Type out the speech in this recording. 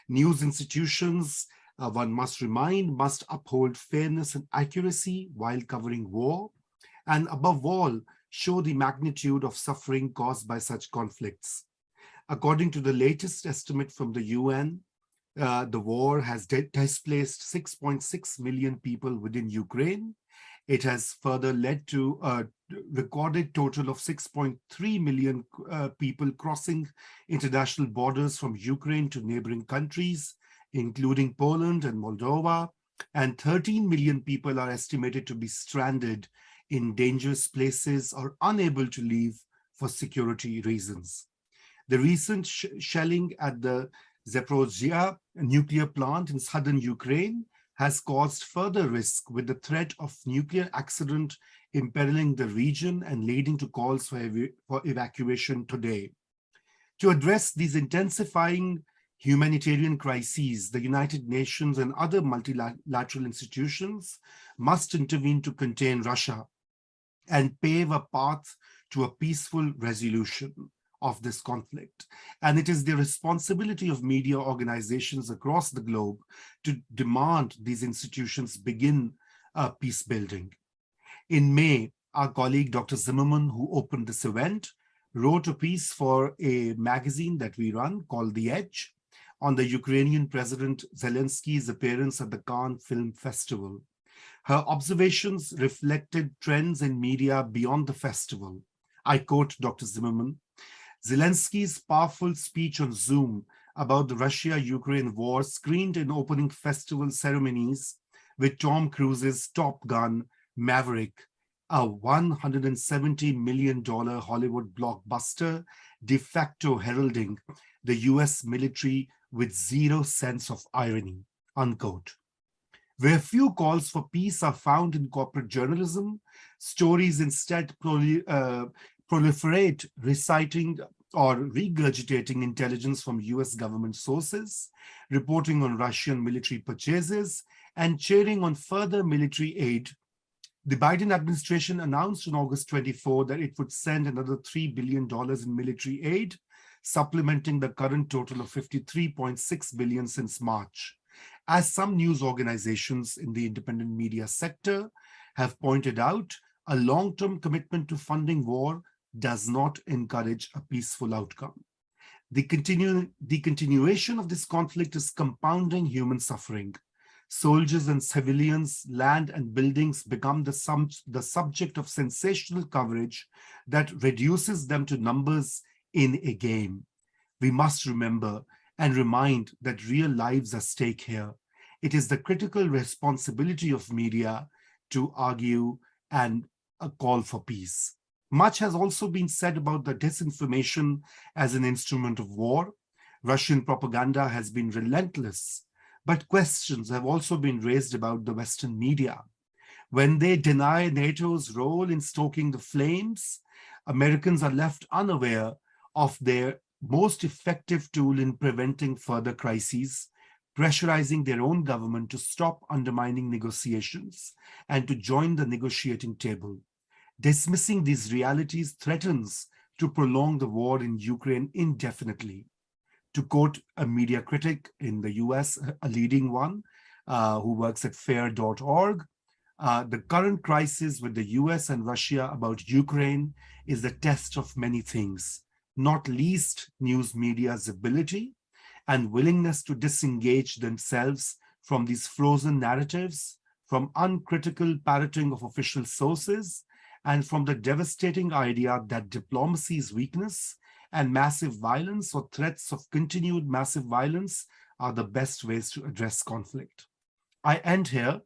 News institutions, one must remind, must uphold fairness and accuracy while covering war, and above all, show the magnitude of suffering caused by such conflicts. According to the latest estimate from the UN, the war has displaced 6.6 million people within Ukraine. It has further led to a recorded total of 6.3 million people crossing international borders from Ukraine to neighboring countries, including Poland and Moldova, and 13 million people are estimated to be stranded in dangerous places or unable to leave for security reasons. The recent shelling at the Zaporizhzhia nuclear plant in southern Ukraine has caused further risk, with the threat of nuclear accident imperiling the region and leading to calls for evacuation today. To address these intensifying humanitarian crises, the United Nations and other multilateral institutions must intervene to contain Russia and pave a path to a peaceful resolution of this conflict. And it is the responsibility of media organizations across the globe to demand these institutions begin peace building. In May, our colleague Dr. Zimmerman, who opened this event, wrote a piece for a magazine that we run called The Edge on the Ukrainian President Zelensky's appearance at the Cannes Film Festival. Her observations reflected trends in media beyond the festival. I quote Dr. Zimmerman: "Zelensky's powerful speech on Zoom about the Russia-Ukraine war screened in opening festival ceremonies with Tom Cruise's Top Gun Maverick, a $170 million Hollywood blockbuster, de facto heralding the US military with zero sense of irony," unquote. Where few calls for peace are found in corporate journalism, stories instead proliferate, reciting or regurgitating intelligence from US government sources, reporting on Russian military purchases, and cheering on further military aid. The Biden administration announced on August 24 that it would send another $3 billion in military aid, supplementing the current total of $53.6 billion since March. As some news organizations in the independent media sector have pointed out, a long-term commitment to funding war does not encourage a peaceful outcome. The continuation of this conflict is compounding human suffering. Soldiers and civilians, land and buildings become the subject of sensational coverage that reduces them to numbers in a game. We must remember and remind that real lives are at stake here. It is the critical responsibility of media to argue and call for peace. Much has also been said about the disinformation as an instrument of war. Russian propaganda has been relentless, but questions have also been raised about the Western media. When they deny NATO's role in stoking the flames, Americans are left unaware of their most effective tool in preventing further crises, pressurizing their own government to stop undermining negotiations and to join the negotiating table. Dismissing these realities threatens to prolong the war in Ukraine indefinitely. To quote a media critic in the US, a leading one, who works at fair.org, the current crisis with the US and Russia about Ukraine is the test of many things, not least news media's ability and willingness to disengage themselves from these frozen narratives, from uncritical parroting of official sources, and from the devastating idea that diplomacy's weakness and massive violence or threats of continued massive violence are the best ways to address conflict. I end here